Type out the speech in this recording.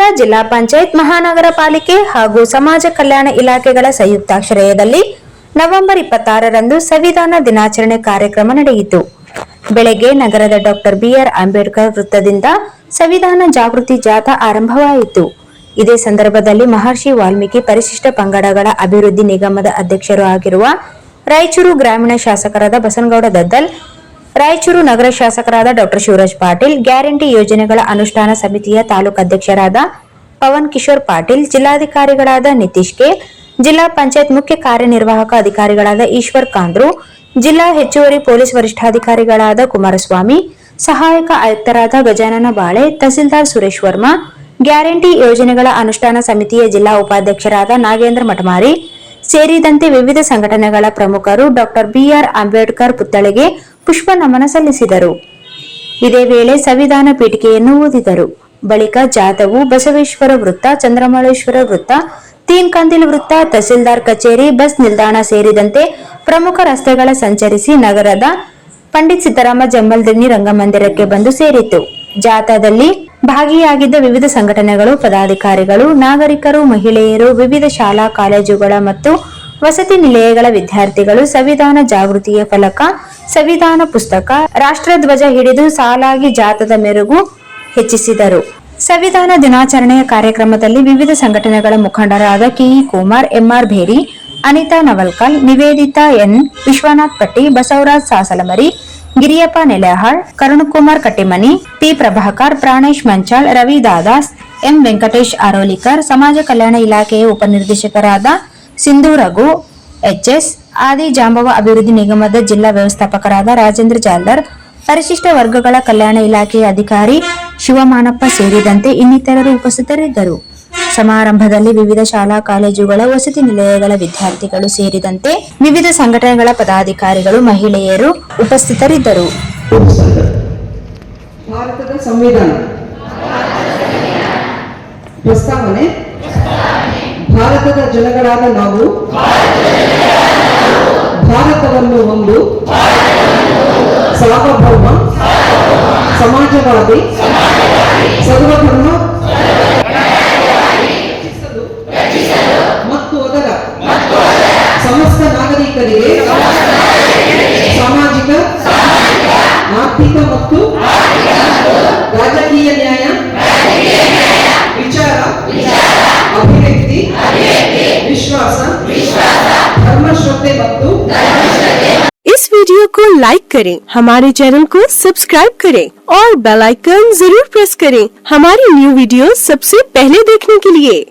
ನಗರದ ಜಿಲ್ಲಾ ಪಂಚಾಯತ್ ಮಹಾನಗರ ಪಾಲಿಕೆ ಹಾಗೂ ಸಮಾಜ ಕಲ್ಯಾಣ ಇಲಾಖೆಗಳ ಸಂಯುಕ್ತಾಶ್ರಯದಲ್ಲಿ ನವೆಂಬರ್ 26ರಂದು ಸಂವಿಧಾನ ದಿನಾಚರಣೆ ಕಾರ್ಯಕ್ರಮ ನಡೆಯಿತು. ಬೆಳಗ್ಗೆ ನಗರದ ಡಾಕ್ಟರ್ ಬಿಆರ್ ಅಂಬೇಡ್ಕರ್ ವೃತ್ತದಿಂದ ಸಂವಿಧಾನ ಜಾಗೃತಿ ಜಾಥಾ ಆರಂಭವಾಯಿತು. ಇದೇ ಸಂದರ್ಭದಲ್ಲಿ ಮಹರ್ಷಿ ವಾಲ್ಮೀಕಿ ಪರಿಶಿಷ್ಟ ಪಂಗಡಗಳ ಅಭಿವೃದ್ಧಿ ನಿಗಮದ ಅಧ್ಯಕ್ಷರು ಆಗಿರುವ ರಾಯಚೂರು ಗ್ರಾಮೀಣ ಶಾಸಕರಾದ ಬಸನಗೌಡ ದದ್ದಲ್, ರಾಯಚೂರು ನಗರ ಶಾಸಕರಾದ ಡಾಕ್ಟರ್ ಶಿವರಾಜ್ ಪಾಟೀಲ್, ಗ್ಯಾರಂಟಿ ಯೋಜನೆಗಳ ಅನುಷ್ಠಾನ ಸಮಿತಿಯ ತಾಲೂಕು ಅಧ್ಯಕ್ಷರಾದ ಪವನ್ ಕಿಶೋರ್ ಪಾಟೀಲ್, ಜಿಲ್ಲಾಧಿಕಾರಿಗಳಾದ ನಿತೀಶ್ ಕೆ, ಜಿಲ್ಲಾ ಪಂಚಾಯತ್ ಮುಖ್ಯ ಕಾರ್ಯನಿರ್ವಾಹಕ ಅಧಿಕಾರಿಗಳಾದ ಈಶ್ವರ್ ಕಾಂದ್ರು, ಜಿಲ್ಲಾ ಹೆಚ್ಚುವರಿ ಪೊಲೀಸ್ ವರಿಷ್ಠಾಧಿಕಾರಿಗಳಾದ ಕುಮಾರಸ್ವಾಮಿ, ಸಹಾಯಕ ಆಯುಕ್ತರಾದ ಗಜಾನನ ಬಾಳೆ, ತಹಸೀಲ್ದಾರ್ ಸುರೇಶ್ ವರ್ಮಾ, ಗ್ಯಾರಂಟಿ ಯೋಜನೆಗಳ ಅನುಷ್ಠಾನ ಸಮಿತಿಯ ಜಿಲ್ಲಾ ಉಪಾಧ್ಯಕ್ಷರಾದ ನಾಗೇಂದ್ರ ಮಠಮಾರಿ ಸೇರಿದಂತೆ ವಿವಿಧ ಸಂಘಟನೆಗಳ ಪ್ರಮುಖರು ಡಾಕ್ಟರ್ ಬಿಆರ್ ಅಂಬೇಡ್ಕರ್ ಪುತ್ಥಳಿಗೆ ಪುಷ್ಪ ನಮನ ಸಲ್ಲಿಸಿದರು. ಇದೇ ವೇಳೆ ಸಂವಿಧಾನ ಪೀಠಿಕೆಯನ್ನು ಓದಿದರು. ಬಳಿಕ ಜಾಥಾವು ಬಸವೇಶ್ವರ ವೃತ್ತ, ಚಂದ್ರಮೌಳೇಶ್ವರ ವೃತ್ತ, ತೀನ್ ಕಂದಿಲ್ ವೃತ್ತ, ತಹಸೀಲ್ದಾರ್ ಕಚೇರಿ, ಬಸ್ ನಿಲ್ದಾಣ ಸೇರಿದಂತೆ ಪ್ರಮುಖ ರಸ್ತೆಗಳ ಸಂಚರಿಸಿ ನಗರದ ಪಂಡಿತ್ ಸಿದ್ದರಾಮ ಜಮ್ಮಲ್ದಿನ್ನಿ ರಂಗಮಂದಿರಕ್ಕೆ ಬಂದು ಸೇರಿತು. ಜಾಥಾದಲ್ಲಿ ಭಾಗಿಯಾಗಿದ್ದ ವಿವಿಧ ಸಂಘಟನೆಗಳು, ಪದಾಧಿಕಾರಿಗಳು, ನಾಗರಿಕರು, ಮಹಿಳೆಯರು, ವಿವಿಧ ಶಾಲಾ ಕಾಲೇಜುಗಳ ಮತ್ತು ವಸತಿ ನಿಲಯಗಳ ವಿದ್ಯಾರ್ಥಿಗಳು ಸಂವಿಧಾನ ಜಾಗೃತಿಯ ಫಲಕ, ಸಂವಿಧಾನ ಪುಸ್ತಕ, ರಾಷ್ಟ್ರಧ್ವಜ ಹಿಡಿದು ಸಾಲಾಗಿ ಜಾಥಾದ ಮೆರುಗು ಹೆಚ್ಚಿಸಿದರು. ಸಂವಿಧಾನ ದಿನಾಚರಣೆಯ ಕಾರ್ಯಕ್ರಮದಲ್ಲಿ ವಿವಿಧ ಸಂಘಟನೆಗಳ ಮುಖಂಡರಾದ ಕೆಇ ಕುಮಾರ್, ಎಂಆರ್ ಭೇರಿ, ಅನಿತಾ ನವಲ್ಕಲ್, ನಿವೇದಿತಾ ಎನ್, ವಿಶ್ವನಾಥ್ ಪಟ್ಟಿ, ಬಸವರಾಜ್ ಸಾಸಲಮರಿ, ಗಿರಿಯಪ್ಪ ನೆಲೆಹಾಳ್, ಕರುಣಕುಮಾರ್ ಕಟ್ಟಿಮನಿ, ಪಿ ಪ್ರಭಾಕರ್, ಪ್ರಾಣೇಶ್ ಮಂಚಾಳ್, ರವಿ ದಾದಾಸ್, ಎಂ ವೆಂಕಟೇಶ್ ಆರೋಲಿಕರ್, ಸಮಾಜ ಕಲ್ಯಾಣ ಇಲಾಖೆಯ ಉಪನಿರ್ದೇಶಕರಾದ ಸಿಂಧು ರಘು, ಎಚ್ಎಸ್, ಆದಿ ಜಾಂಬವ ಅಭಿವೃದ್ಧಿ ನಿಗಮದ ಜಿಲ್ಲಾ ವ್ಯವಸ್ಥಾಪಕರಾದ ರಾಜೇಂದ್ರ ಜಾಲ್ದರ್, ಪರಿಶಿಷ್ಟ ವರ್ಗಗಳ ಕಲ್ಯಾಣ ಇಲಾಖೆಯ ಅಧಿಕಾರಿ ಶಿವಮಾನಪ್ಪ ಸೇರಿದಂತೆ ಇನ್ನಿತರರು ಉಪಸ್ಥಿತರಿದ್ದರು. ಸಮಾರಂಭದಲ್ಲಿ ವಿವಿಧ ಶಾಲಾ ಕಾಲೇಜುಗಳ, ವಸತಿ ನಿಲಯಗಳ ವಿದ್ಯಾರ್ಥಿಗಳು ಸೇರಿದಂತೆ ವಿವಿಧ ಸಂಘಟನೆಗಳ ಪದಾಧಿಕಾರಿಗಳು, ಮಹಿಳೆಯರು ಉಪಸ್ಥಿತರಿದ್ದರು. ಭಾರತದ ಸಂವಿಧಾನ ಪ್ರಸ್ತಾವನೆ. ಭಾರತದ ಜನಗಳಾದ ನಾವು ಭಾರತವನ್ನು ಒಂದು ಸಾರ್ವಭೌಮ, ಸಮಾಜವಾದಿ, ಸರ್ವಧರ್ಮ ಮತ್ತು ಅದರ ಸಮಸ್ತ ನಾಗರಿಕರಿಗೆ ಸಾಮಾಜಿಕ, ಆರ್ಥಿಕ ಮತ್ತು ರಾಜಕೀಯ ನ್ಯಾಯ, ವಿಚಾರ, ಅಭಿವ್ಯಕ್ತಿ, ವಿಶ್ವಾಸ, धर्म श्रद्धे ಮತ್ತು इस वीडियो को लाइक करें, हमारे चैनल को सब्सक्राइब करें और बेल आइकन जरूर प्रेस करें हमारी न्यू वीडियो सबसे पहले देखने के लिए।